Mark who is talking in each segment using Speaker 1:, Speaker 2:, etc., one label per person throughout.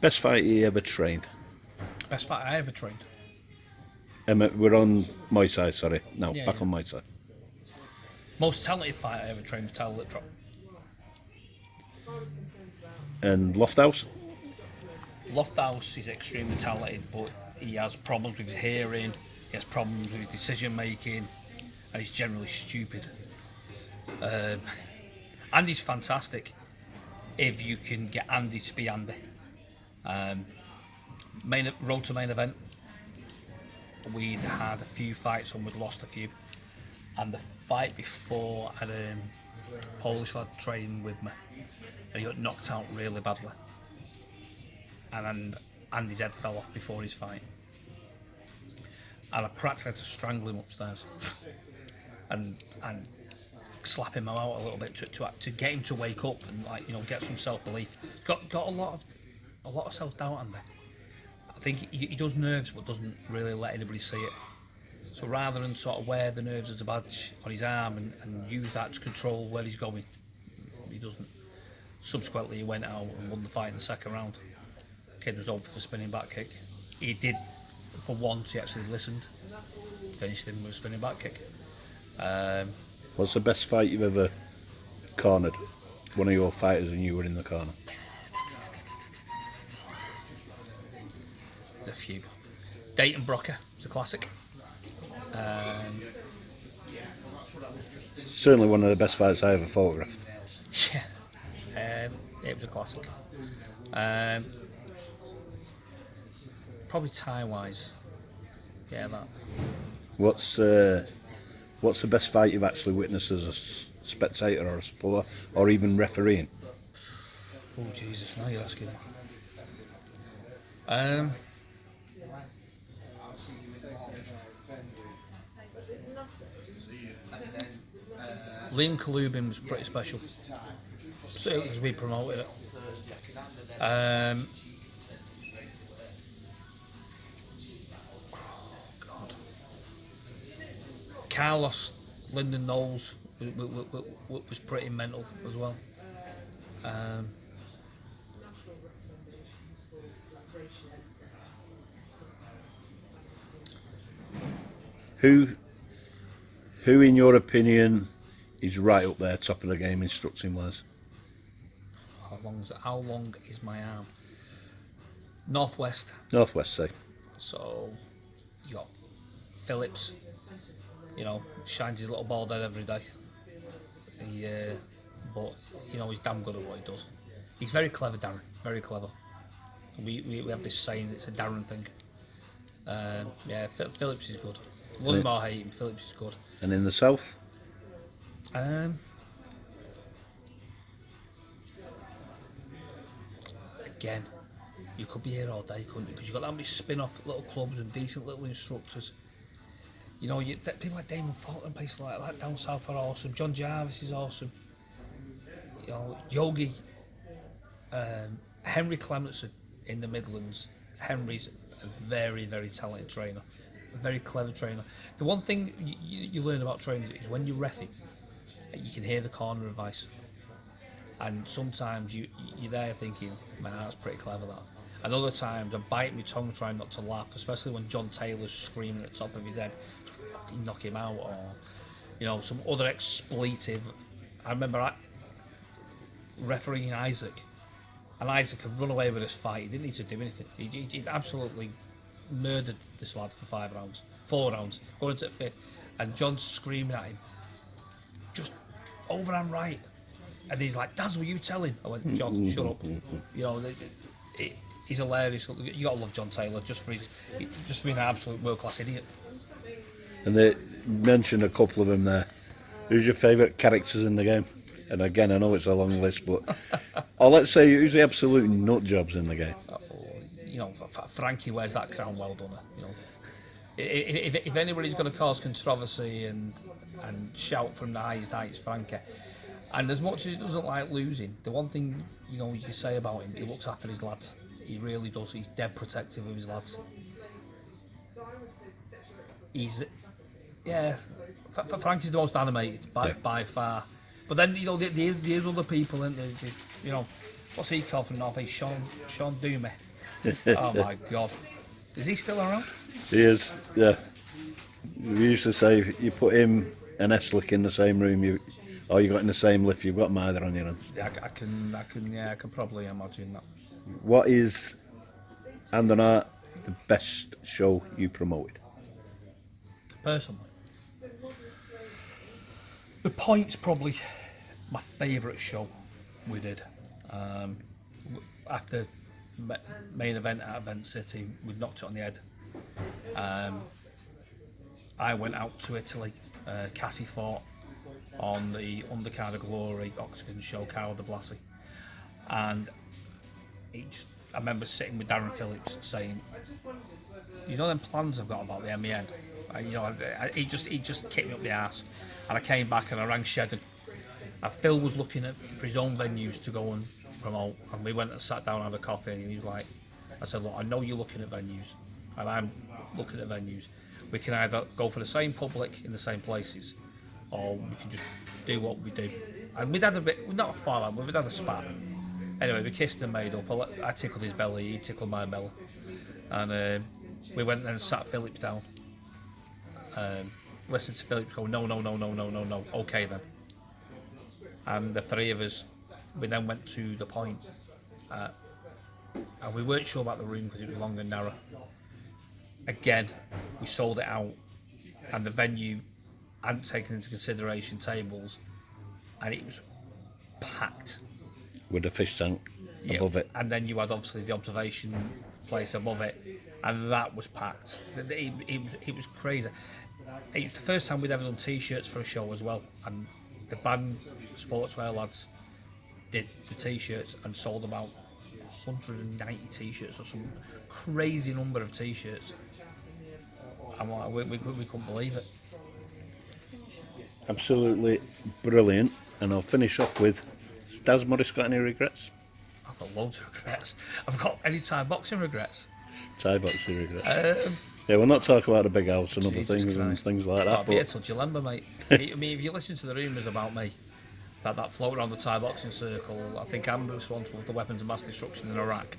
Speaker 1: Best fighter you ever trained?
Speaker 2: Best fighter I ever trained.
Speaker 1: We're on my side, sorry. No,
Speaker 2: Yeah,
Speaker 1: back
Speaker 2: yeah.
Speaker 1: on my side.
Speaker 2: Most talented fighter I ever trained was Tyler Littrop.
Speaker 1: And Lofthouse?
Speaker 2: Lofthouse is extremely talented, but he has problems with his hearing, he has problems with his decision making, and he's generally stupid. Andy's fantastic if you can get Andy to be Andy. Road to main event, we'd had a few fights and we'd lost a few. And the fight before, I had a Polish lad training with me, and he got knocked out really badly. And then Andy's head fell off before his fight. And I practically had to strangle him upstairs and slap him out a little bit to get him to wake up and get some self-belief. Got a lot of self-doubt, Andy. I think he does nerves but doesn't really let anybody see it. So rather than sort of wear the nerves as a badge on his arm and use that to control where he's going, he doesn't. Subsequently, he went out and won the fight in the second round. Kid was open for spinning back kick. He did, for once, he actually listened. Finished him with a spinning back kick.
Speaker 1: What's the best fight you've ever cornered? One of your fighters and you were in the corner.
Speaker 2: There's a few. Dayton Brocker was a classic.
Speaker 1: Certainly one of the best fights I ever photographed.
Speaker 2: Yeah, it was a classic. Probably tie-wise. Yeah, that.
Speaker 1: What's the best fight you've actually witnessed as a spectator or a supporter or even refereeing?
Speaker 2: Oh Jesus! Now you're asking. Liam Kalubin was pretty special. So because we promoted it. God. Carlos Lyndon Knowles was pretty mental as well.
Speaker 1: Who in your opinion is right up there, top of the game, instructing wise?
Speaker 2: How long is my arm? Northwest.
Speaker 1: Northwest, say.
Speaker 2: So you got Phillips. Shines his little bald head every day. But he's damn good at what he does. He's very clever, Darren. Very clever. We have this saying, it's a Darren thing. Phillips is good. Love him or hate him, Phillips is good.
Speaker 1: And in the south?
Speaker 2: Again, you could be here all day, couldn't you? Because you've got that many spin-off little clubs and decent little instructors. People like Damon Fulton, places like that down south are awesome. John Jarvis is awesome. Yogi, Henry Clementson in the Midlands. Henry's a very, very talented trainer, a very clever trainer. The one thing you learn about trainers is when you're reffing, you can hear the corner advice. And sometimes you're there thinking, man, that's pretty clever, that. And other times I'm biting my tongue trying not to laugh, especially when John Taylor's screaming at the top of his head, fucking knock him out, or some other expletive. I remember refereeing Isaac, and Isaac had run away with this fight. He didn't need to do anything. He'd absolutely murdered this lad for 4 rounds, going into the 5th, and John's screaming at him, just overhand right. And he's like, Daz, will you tell him? I went, John, shut up. He's hilarious. You gotta love John Taylor just for being an absolute world-class idiot.
Speaker 1: And they mentioned a couple of them there. Who's your favourite characters in the game? And again, I know it's a long list, but let's say who's the absolute nut jobs in the game?
Speaker 2: Frankie wears that crown well done. If anybody's going to cause controversy and shout from the highest heights, Frankie. And as much as he doesn't like losing, the one thing you can say about him, he looks after his lads. He really does. He's dead protective of his lads. Frankie's the most animated by far. But then there's other people, and what's he called from North East? Sean Doomey. Oh my God. Is he still around?
Speaker 1: He is, yeah. We used to say you put him and Eslick in the same room, or you got in the same lift, you've got Mither on your hands.
Speaker 2: Yeah, I can probably imagine that.
Speaker 1: What is, and on art, the best show you promoted?
Speaker 2: Personally, The Point's probably my favourite show we did. After main event at Event City, we knocked it on the head. I went out to Italy. Cassie fought on the undercard of Glory Octagon show, Carlo de Blasi, and I remember sitting with Darren Phillips saying, "You know them plans I've got about the MEN." He just kicked me up the arse, and I came back and I rang Shedden. And Phil was looking for his own venues to go and promote, and we went and sat down and had a coffee, and he was like, I said, "Look, I know you're looking at venues, and I'm looking at venues. We can either go for the same public in the same places, or we can just do what we do." And we'd had a bit, not a fall out, but we'd had a spat. Anyway, we kissed and made up. I tickled his belly, he tickled my belly, and we went and sat Phillips down. Listened to Phillips go, no, okay then. And the three of us, we then went to The Point, and we weren't sure about the room because it was long and narrow. Again, we sold it out, and the venue hadn't taken into consideration tables, and it was packed.
Speaker 1: With a fish tank above it.
Speaker 2: And then you had obviously the observation place above it, and that was packed. It was crazy. It was the first time we'd ever done T-shirts for a show as well, and the band Sportswear lads did the T-shirts and sold about 190 T-shirts or some crazy number of T-shirts. And we couldn't believe it.
Speaker 1: Absolutely brilliant. And I'll finish up with, has Daz Morris got any regrets?
Speaker 2: I've got loads of regrets. I've got any Thai boxing regrets.
Speaker 1: Thai boxing regrets. Yeah, we'll not talk about the big house and other things and things like that.
Speaker 2: I'll be till Jalemba, mate. I mean, if you listen to the rumours about me, that float around the Thai boxing circle, I think I'm responsible for the weapons of mass destruction in Iraq,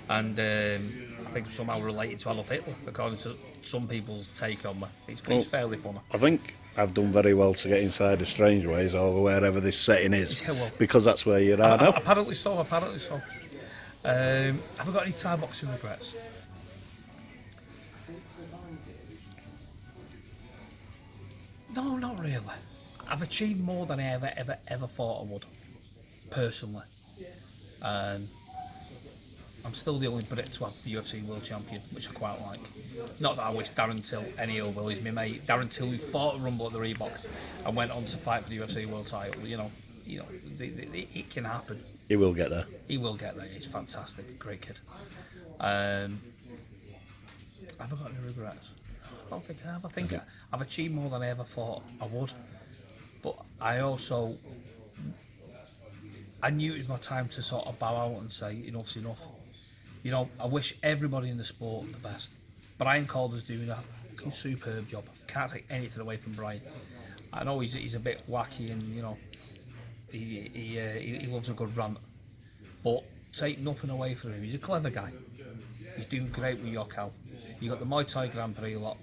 Speaker 2: and I think somehow related to Adolf Hitler, according to some people's take on me. It's fairly funny.
Speaker 1: I think I've done very well to get inside the Strange Ways or wherever this setting is,
Speaker 2: Yeah, well,
Speaker 1: because that's where you're at now.
Speaker 2: Apparently so. Have I got any Thai boxing regrets? No, not really. I've achieved more than I ever thought I would, personally. I'm still the only Brit to have the UFC World Champion, which I quite like. Not that I wish Darren Till any ill will. He's my mate. Darren Till, who fought at Rumble at the Reebok and went on to fight for the UFC World Title. It can happen.
Speaker 1: He will get there.
Speaker 2: He will get there. He's fantastic, great kid. Have I got any regrets? I don't think I have. I think I've achieved more than I ever thought I would. But I knew it was my time to sort of bow out and say enough's enough. I wish everybody in the sport the best. Brian Calder's doing a fucking superb job. Can't take anything away from Brian. I know he's a bit wacky and he loves a good rant, but take nothing away from him. He's a clever guy. He's doing great with Yokkao. You got the Muay Thai Grand Prix lot,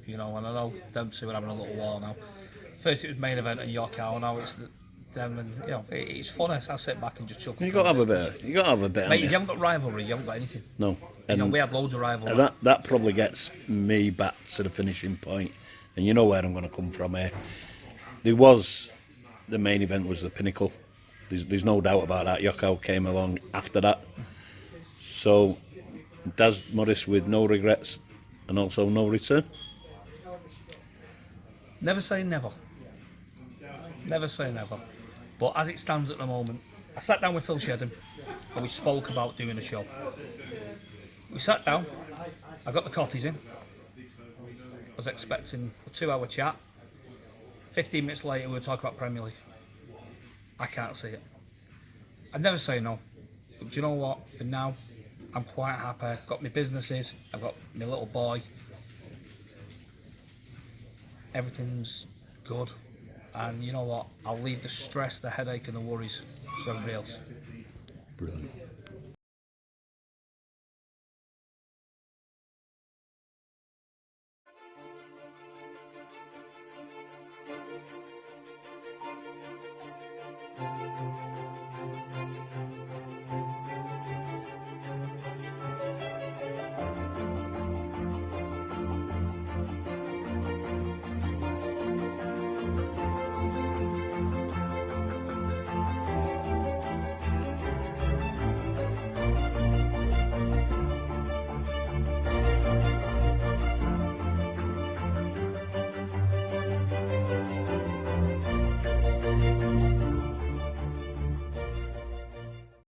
Speaker 2: and I know them two are having a little war now. First it was main event and Yokkao, now it's them, and it's fun. I sit back and just chuckle.
Speaker 1: You got to have a bit. You got to have a bit.
Speaker 2: Mate, if you haven't got rivalry, you haven't got anything.
Speaker 1: No. And
Speaker 2: we had loads of rivalry.
Speaker 1: That probably gets me back to the finishing point, and you know where I'm going to come from here. The main event was the pinnacle. There's no doubt about that. Yokkao came along after that. So, Daz Morris with no regrets and also no return.
Speaker 2: Never say never. Never say never. But as it stands at the moment, I sat down with Phil Shedden and we spoke about doing a show. We sat down, I got the coffees in. I was expecting a 2-hour chat. 15 minutes later we were talking about Premier League. I can't see it. I'd never say no. But do you know what? For now, I'm quite happy. I've got my businesses, I've got my little boy. Everything's good. And you know what? I'll leave the stress, the headache and the worries to everybody else.
Speaker 1: Brilliant.